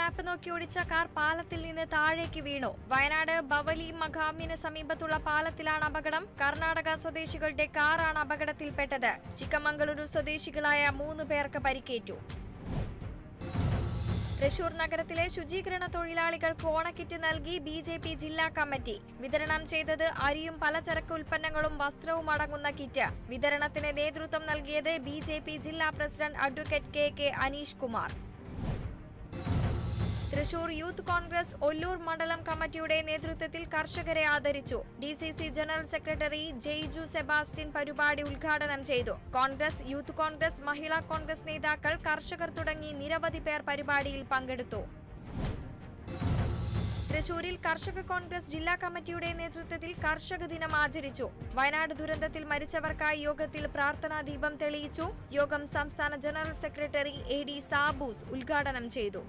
മാപ്പ് നോക്കി ഓടിച്ച കാർ പാലത്തിൽ നിന്ന് താഴേക്ക് വീണു. വയനാട് ബവലി മഖാമിന് സമീപത്തുള്ള പാലത്തിലാണ് അപകടം. കർണാടക സ്വദേശികളുടെ കാറാണ് അപകടത്തിൽപ്പെട്ടത്. ചിക്കമംഗളൂരു സ്വദേശികളായ 3 പേർക്ക് പരിക്കേറ്റു. തൃശൂർ നഗരത്തിലെ ശുചീകരണ തൊഴിലാളികൾക്ക് ഓണക്കിറ്റ് നൽകി BJP ജില്ലാ കമ്മിറ്റി. വിതരണം ചെയ്തത് അരിയും പലചരക്ക് ഉൽപ്പന്നങ്ങളും വസ്ത്രവും അടങ്ങുന്ന കിറ്റ്. വിതരണത്തിന് നേതൃത്വം നൽകിയത് BJP ജില്ലാ president advocate KK Aneesh Kumar. Thrissur youth Congress Ollur മണ്ഡലം കമ്മിറ്റിയുടെ നേതൃത്വത്തിൽ കർഷകരെ ആദരിച്ചു. DCC general secretary Jaiju Sebastian പരിപാടി ഉദ്ഘാടനം ചെയ്തു. കോൺഗ്രസ്, യൂത്ത് കോൺഗ്രസ്, മഹിളാ കോൺഗ്രസ് നേതാക്കൾ, കർഷകർ തുടങ്ങി നിരവധി പേർ പരിപാടിയിൽ പങ്കെടുത്തു. തൃശൂരിൽ കർഷക കോൺഗ്രസ് ജില്ലാ കമ്മിറ്റിയുടെ നേതൃത്വത്തിൽ കർഷക ദിനം ആചരിച്ചു. വയനാട് ദുരന്തത്തിൽ മരിച്ചവർക്കായി യോഗത്തിൽ പ്രാർത്ഥനാ ദീപം തെളിയിച്ചു. യോഗം സംസ്ഥാന ജനറൽ സെക്രട്ടറി AD സാബൂസ് ഉദ്ഘാടനം ചെയ്തു.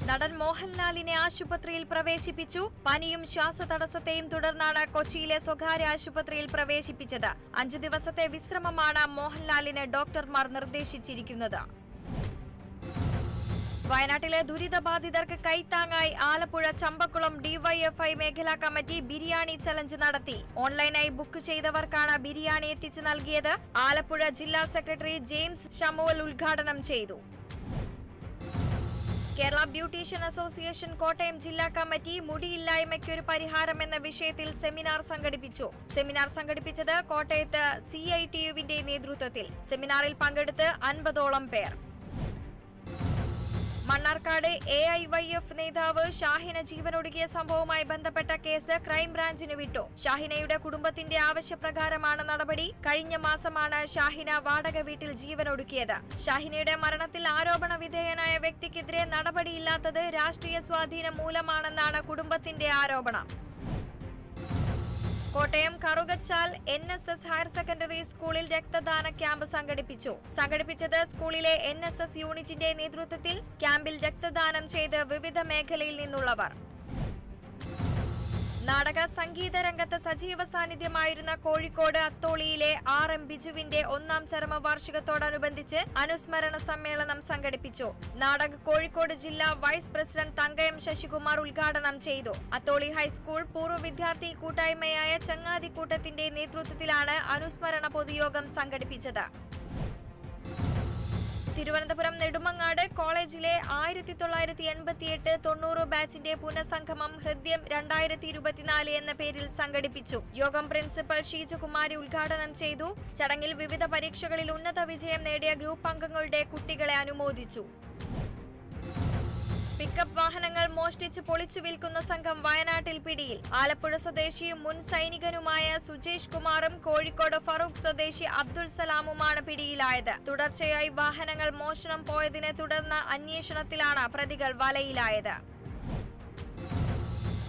നടൻ മോഹൻലാലിനെ ആശുപത്രിയിൽ പ്രവേശിപ്പിച്ചു. പനിയും ശ്വാസതടസ്സത്തെയും തുടർന്നാണ് കൊച്ചിയിലെ സ്വകാര്യ ആശുപത്രിയിൽ പ്രവേശിപ്പിച്ചത്. 5 ദിവസത്തെ വിശ്രമമാണ് മോഹൻലാലിന് ഡോക്ടർമാർ നിർദ്ദേശിച്ചിരിക്കുന്നത്. വയനാട്ടിലെ ദുരിതബാധിതർക്ക് കൈത്താങ്ങായി ആലപ്പുഴ ചമ്പക്കുളം DYFI മേഖലാ കമ്മിറ്റി ബിരിയാണി ചലഞ്ച് നടത്തി. ഓൺലൈനായി ബുക്ക് ചെയ്തവർക്കാണ് ബിരിയാണി എത്തിച്ചു നൽകിയത്. ആലപ്പുഴ ജില്ലാ സെക്രട്ടറി ജെയിംസ് ഷമുവൽ ഉദ്ഘാടനം ചെയ്തു. കേരള ബ്യൂട്ടീഷ്യൻ അസോസിയേഷൻ കോട്ടയം ജില്ലാ കമ്മിറ്റി മുടിയില്ലായ്മയ്ക്കൊരു പരിഹാരം എന്ന വിഷയത്തിൽ സെമിനാർ സംഘടിപ്പിച്ചു. സെമിനാർ സംഘടിപ്പിച്ചത് കോട്ടയത്ത് CITUവിന്റെ നേതൃത്വത്തിൽ. സെമിനാറിൽ പങ്കെടുത്ത് 50ഓളം പേർ. മണ്ണാർക്കാട് AIYF നേതാവ് ഷാഹിന ജീവനൊടുക്കിയ സംഭവവുമായി ബന്ധപ്പെട്ട കേസ് ക്രൈംബ്രാഞ്ചിന് വിട്ടു. ഷാഹിനയുടെ കുടുംബത്തിന്റെ ആവശ്യപ്രകാരമാണ് നടപടി. കഴിഞ്ഞ മാസമാണ് ഷാഹിന വാടക വീട്ടിൽ ജീവനൊടുക്കിയത്. ഷാഹിനയുടെ മരണത്തിൽ ആരോപണ വിധേയനായ വ്യക്തിക്കെതിരെ നടപടിയില്ലാത്തത് രാഷ്ട്രീയ സ്വാധീനം മൂലമാണെന്നാണ് കുടുംബത്തിന്റെ ആരോപണം. Kottayam Karukachal NSS higher secondary സ്കൂളിൽ രക്തദാന ക്യാമ്പ് സംഘടിപ്പിച്ചത് സ്കൂളിലെ NSS യൂണിറ്റിന്റെ നേതൃത്വത്തിൽ. ക്യാമ്പിൽ രക്തദാനം ചെയ്ത് വിവിധ മേഖലയിൽ നിന്നുള്ളവർ. നാടക സംഗീത രംഗത്ത് സജീവ സാന്നിധ്യമായിരുന്ന കോഴിക്കോട് അത്തോളിയിലെ RM ബിജുവിന്റെ 1ാം ചരമവാർഷികത്തോടനുബന്ധിച്ച് അനുസ്മരണ സമ്മേളനം സംഘടിപ്പിച്ചു. നാടക കോഴിക്കോട് ജില്ലാ വൈസ് പ്രസിഡന്റ് തങ്കയം ശശികുമാർ ഉദ്ഘാടനം ചെയ്തു. അത്തോളി ഹൈസ്കൂൾ പൂർവ്വ വിദ്യാർത്ഥി കൂട്ടായ്മയായ ചങ്ങാതിക്കൂട്ടത്തിന്റെ നേതൃത്വത്തിലാണ് അനുസ്മരണ പൊതുയോഗം സംഘടിപ്പിച്ചത്. തിരുവനന്തപുരം നെടുമങ്ങാട് കോളേജിലെ 1988-90 ബാച്ചിന്റെ പുനഃസംഗമം ഹൃദ്യം 2024 എന്ന പേരിൽ സംഘടിപ്പിച്ചു. യോഗം പ്രിൻസിപ്പൽ ഷീജകുമാരി ഉദ്ഘാടനം ചെയ്തു. ചടങ്ങിൽ വിവിധ പരീക്ഷകളിൽ ഉന്നത വിജയം നേടിയ ഗ്രൂപ്പ് അംഗങ്ങളുടെ കുട്ടികളെ അനുമോദിച്ചു. പിക്കപ്പ് വാഹനങ്ങൾ മോഷ്ടിച്ച് പൊളിച്ചു വിൽക്കുന്ന സംഘം വയനാട്ടിൽ പിടിയിൽ. ആലപ്പുഴ സ്വദേശിയും മുൻ സൈനികനുമായ സുജേഷ് കുമാറും കോഴിക്കോട് ഫറൂഖ് സ്വദേശി അബ്ദുൾ സലാമുമാണ് പിടിയിലായത്. തുടർച്ചയായി വാഹനങ്ങൾ മോഷണം പോയതിനെ തുടർന്ന് അന്വേഷണത്തിലാണ് പ്രതികൾ വലയിലായത്.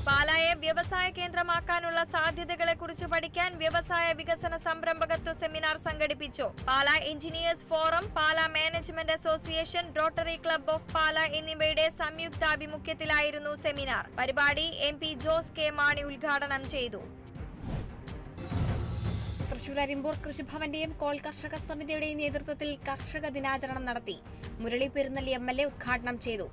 പാലായെ വ്യവസായ കേന്ദ്രമാക്കാനുള്ള സാധ്യതകളെക്കുറിച്ച് പഠിക്കാൻ വ്യവസായ വികസന സംരംഭകത്വ സെമിനാർ സംഘടിപ്പിച്ചു. Pala engineers forum, Pala management association, rotary club of Pala എന്നിവയുടെ സംയുക്താഭിമുഖ്യത്തിലായിരുന്നു സെമിനാർ. പരിപാടി MP ജോസ് K മാണി ഉദ്ഘാടനം ചെയ്തു. തൃശൂർ അരിമ്പൂർ കൃഷിഭവന്റെയും കോൾ കർഷക സമിതിയുടെയും നേതൃത്വത്തിൽ കർഷക ദിനാചരണം നടത്തി. മുരളി പെരുന്നല്ലി MLA ഉദ്ഘാടനം ചെയ്തു.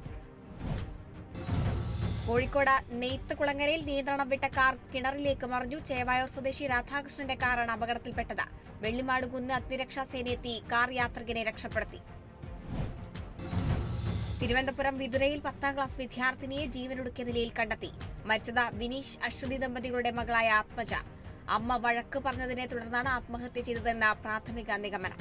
കോഴിക്കോട് നെയ്ത്തുകുളങ്ങരയിൽ നിയന്ത്രണം വിട്ട കാർ കിണറിലേക്ക് മറിഞ്ഞു. ചേവായൂർ സ്വദേശി രാധാകൃഷ്ണന്റെ കാറാണ് അപകടത്തിൽപ്പെട്ടത്. വെള്ളിമാടുകുന്ന് അഗ്നിരക്ഷാസേന എത്തി കാർ യാത്രികനെ രക്ഷപ്പെടുത്തി. തിരുവനന്തപുരം വിതുരയിൽ 10ാം ക്ലാസ് വിദ്യാർത്ഥിനിയെ ജീവനൊടുക്കിയ നിലയിൽ കണ്ടെത്തി. മരിച്ചത് വിനീഷ് അശ്വതി ദമ്പതികളുടെ മകളായ ആത്മജ. അമ്മ വഴക്ക് പറഞ്ഞതിനെ തുടർന്നാണ് ആത്മഹത്യ ചെയ്തതെന്ന് പ്രാഥമിക നിഗമനം.